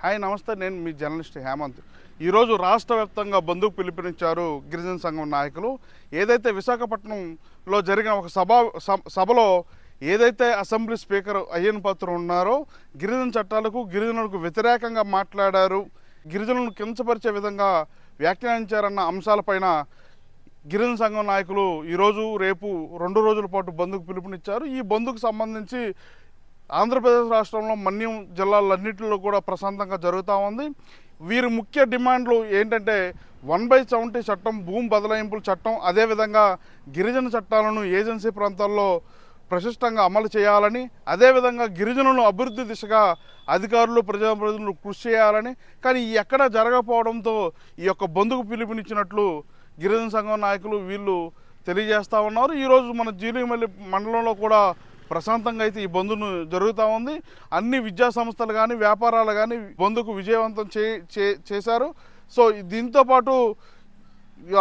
Hi నమస్తే, నేను మీ journalist Hemant. ఈరోజు రాష్ట్ర వ్యాప్తంగా బంధుకు పిలుపునిచ్చారు గిరిజన సంఘం నాయకులు. ఏదైతే విశాఖపట్నంలో జరిగిన ఒక సభలో ఏదైతే అసెంబ్లీ స్పీకర్ అయ్యన్ పాత్రుడు ఉన్నారో గిరిజన చట్టాలకు గిరిజనులకు వ్యతిరేకంగా మాట్లాడారు, గిరిజనులను కించపరిచే విధంగా వ్యాఖ్యానించారన్న అంశాలపైన గిరిజన సంఘం నాయకులు ఈరోజు రేపు 2 రోజుల పాటు బంధుకు పిలుపునిచ్చారు. ఈ బంధుకు సంబంధించి ఆంధ్రప్రదేశ్ రాష్ట్రంలో మన్యం జిల్లాలన్నింటిలో కూడా ప్రశాంతంగా జరుగుతూ ఉంది. వీరి ముఖ్య డిమాండ్లు ఏంటంటే 1/70 చట్టం, భూమి బదలాయింపుల చట్టం, అదేవిధంగా గిరిజన చట్టాలను ఏజెన్సీ ప్రాంతాల్లో ప్రశిష్టంగా అమలు చేయాలని, అదేవిధంగా గిరిజనులను అభివృద్ధి దిశగా అధికారులు ప్రజాప్రతినిధులు కృషి చేయాలని. కానీ ఎక్కడ జరగకపోవడంతో ఈ యొక్క బంధుకు పిలుపునిచ్చినట్లు గిరిజన సంఘం నాయకులు వీళ్ళు తెలియజేస్తూ ఉన్నారు. ఈరోజు మన జీలిమల్లి మండలంలో కూడా ప్రశాంతంగా అయితే ఈ బంధును జరుగుతూ ఉంది. అన్ని విద్యా సంస్థలు కానీ వ్యాపారాలు కానీ బంధుకు విజయవంతం చేశారు. సో దీంతోపాటు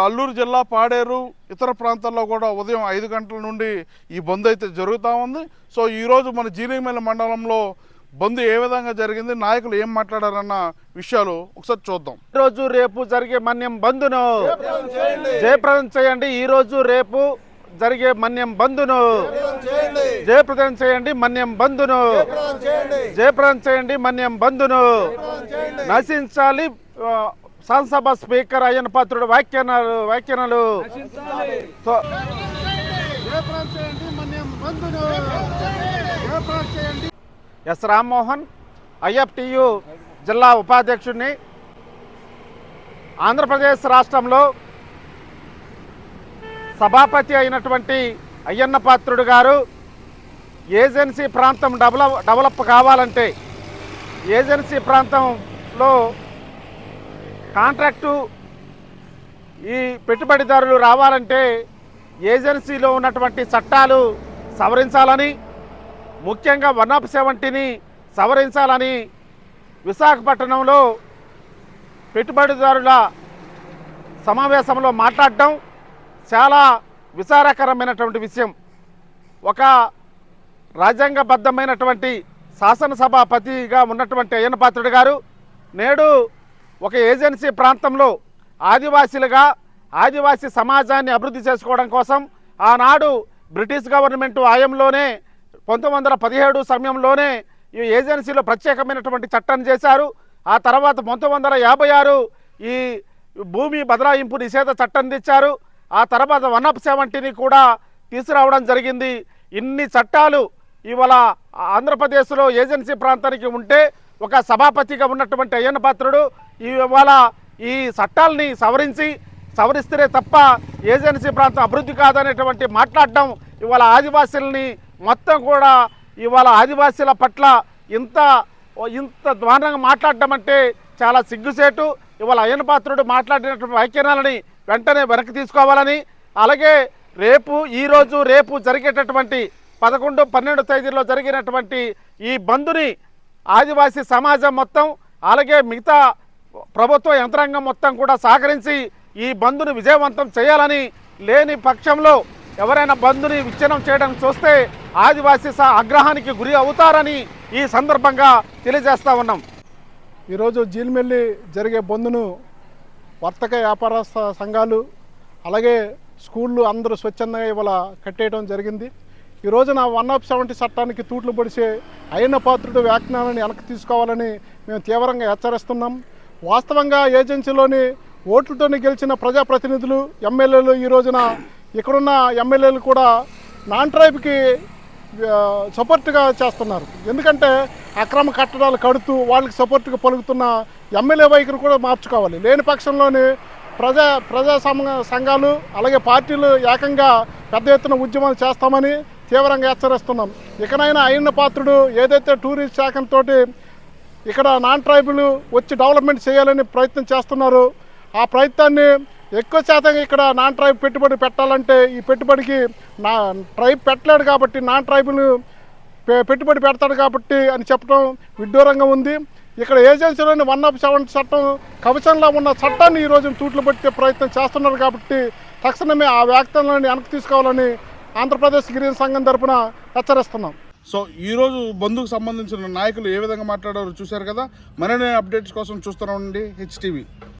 అల్లూరు జిల్లా పాడేరు ఇతర ప్రాంతాల్లో కూడా ఉదయం 5 గంటల నుండి ఈ బంద్ అయితే జరుగుతూ ఉంది. సో ఈరోజు మన జీలిమల్లి మండలంలో బంద్ ఏ విధంగా జరిగింది, నాయకులు ఏం మాట్లాడారన్న విషయాలు ఒకసారి చూద్దాం. ఈరోజు రేపు జరిగే మన్యం బంద్ను జయప్రదం చేయండి. ఈరోజు రేపు జరిగే మన్యం బంద్ను జయప్రదం చేయండి. మన్యం బంద్ను జయప్రదం చేయండి. మన్యం బంద్ను నశించాలి. శాసనసభ స్పీకర్ అయ్యన్ పాత్రుడు వ్యాఖ్యానాలు ఎస్ రామ్మోహన్, ఐఎఫ్టియు జిల్లా ఉపాధ్యక్షుడిని. ఆంధ్రప్రదేశ్ రాష్ట్రంలో సభాపతి అయినటువంటి అయ్యన్న పాత్రుడు గారు ఏజెన్సీ ప్రాంతం డెవలప్ కావాలంటే, ఏజెన్సీ ప్రాంతంలో కాంట్రాక్టు ఈ పెట్టుబడిదారులు రావాలంటే ఏజెన్సీలో ఉన్నటువంటి చట్టాలు సవరించాలని, ముఖ్యంగా 170ని సవరించాలని విశాఖపట్నంలో పెట్టుబడిదారుల సమావేశంలో మాట్లాడడం చాలా విచారకరమైనటువంటి విషయం. ఒక రాజ్యాంగబద్ధమైనటువంటి శాసనసభాపతిగా ఉన్నటువంటి అయ్యన్న పాత్రుడు గారు నేడు ఒక ఏజెన్సీ ప్రాంతంలో ఆదివాసీలుగా ఆదివాసీ సమాజాన్ని అభివృద్ధి చేసుకోవడం కోసం ఆనాడు బ్రిటిష్ గవర్నమెంట్ హయాంలోనే 1917 సమయంలోనే ఈ ఏజెన్సీలో ప్రత్యేకమైనటువంటి చట్టాన్ని చేశారు. ఆ తర్వాత 1956 ఈ భూమి బదలాయింపు నిషేధ చట్టం తెచ్చారు. ఆ తర్వాత 170ని కూడా తీసుకురావడం జరిగింది. ఇన్ని చట్టాలు ఇవాళ ఆంధ్రప్రదేశ్లో ఏజెన్సీ ప్రాంతానికి ఉంటే ఒక సభాపతిగా ఉన్నటువంటి అయ్యన్న పాత్రుడు ఇవాళ ఈ చట్టాలని సవరిస్తే తప్ప ఏజెన్సీ ప్రాంతం అభివృద్ధి కాదనేటువంటి మాట్లాడడం, ఇవాళ ఆదివాసీలని మొత్తం కూడా ఇవాళ ఆదివాసీల పట్ల ఇంత దారుణంగా మాట్లాడడం అంటే చాలా సిగ్గుసేటు. ఇవాళ అయ్యన్న పాత్రుడు మాట్లాడినటువంటి వ్యాఖ్యానాలని వెంటనే వెనక్కి తీసుకోవాలని, అలాగే ఈరోజు రేపు జరిగేటటువంటి 11, 12 తేదీల్లో జరిగినటువంటి ఈ బంద్ని ఆదివాసీ సమాజం మొత్తం అలాగే మిగతా ప్రభుత్వ యంత్రాంగం మొత్తం కూడా సహకరించి ఈ బంద్ను విజయవంతం చేయాలని, లేని పక్షంలో ఎవరైనా బంద్ని విచ్ఛిన్నం చేయడం చూస్తే ఆదివాసీ ఆగ్రహానికి గురి అవుతారని ఈ సందర్భంగా తెలియజేస్తా ఉన్నాం. ఈరోజు జీలిమల్లి జరిగే బంద్ను వర్తక వ్యాపార సంఘాలు అలాగే స్కూళ్ళు అందరూ స్వచ్ఛందంగా ఇవాళ కట్టేయడం జరిగింది. ఈ రోజున 170 చట్టానికి తూట్లు పొడిచే అయ్యన్న పాత్రుడు వ్యాఖ్యానాన్ని వెనక్కి తీసుకోవాలని మేము తీవ్రంగా హెచ్చరిస్తున్నాం. వాస్తవంగా ఏజెన్సీలోని ఓట్లతోనే గెలిచిన ప్రజాప్రతినిధులు ఎమ్మెల్యేలు ఈ రోజున ఇక్కడున్న ఎమ్మెల్యేలు కూడా నాన్ ట్రైబ్కి సపోర్ట్గా చేస్తున్నారు. ఎందుకంటే అక్రమ కట్టడాలు కడుతూ వాళ్ళకి సపోర్ట్గా పలుకుతున్న ఎమ్మెల్యే వైఖరి కూడా మార్చుకోవాలి. లేని పక్షంలోని ప్రజా సంఘాలు అలాగే పార్టీలు ఏకంగా పెద్ద ఎత్తున ఉద్యమాలు చేస్తామని తీవ్రంగా హెచ్చరిస్తున్నాం. ఇకనైనా అయ్యన్న పాత్రుడు ఏదైతే టూరిస్ట్ శాఖతో ఇక్కడ నాన్ ట్రైబులు వచ్చి డెవలప్మెంట్ చేయాలని ప్రయత్నం చేస్తున్నారు, ఆ ప్రయత్నాన్ని ఎక్కువ శాతం ఇక్కడ నాన్ ట్రైబ్ పెట్టుబడి పెట్టాలంటే ఈ పెట్టుబడికి ట్రైబ్ పెట్టలేడు కాబట్టి నాన్ ట్రైబులు పెట్టుబడి పెడతాడు కాబట్టి అని చెప్పడం విడ్డూరంగా ఉంది. ఇక్కడ ఏజెన్సీలోని 170 చట్టం కవచంలో ఉన్న చట్టాన్ని ఈరోజు తూట్లు పట్టే ప్రయత్నం చేస్తున్నారు కాబట్టి తక్షణమే ఆ వ్యాఖ్యానాన్ని వెనక్కి తీసుకోవాలని ఆంధ్రప్రదేశ్ గిరిజన సంఘం తరపున హెచ్చరిస్తున్నాం. సో ఈరోజు బంధుకు సంబంధించిన నాయకులు ఏ విధంగా మాట్లాడారో చూశారు కదా. మరిన్ని అప్డేట్స్ కోసం చూస్తూనే ఉండండి HTV.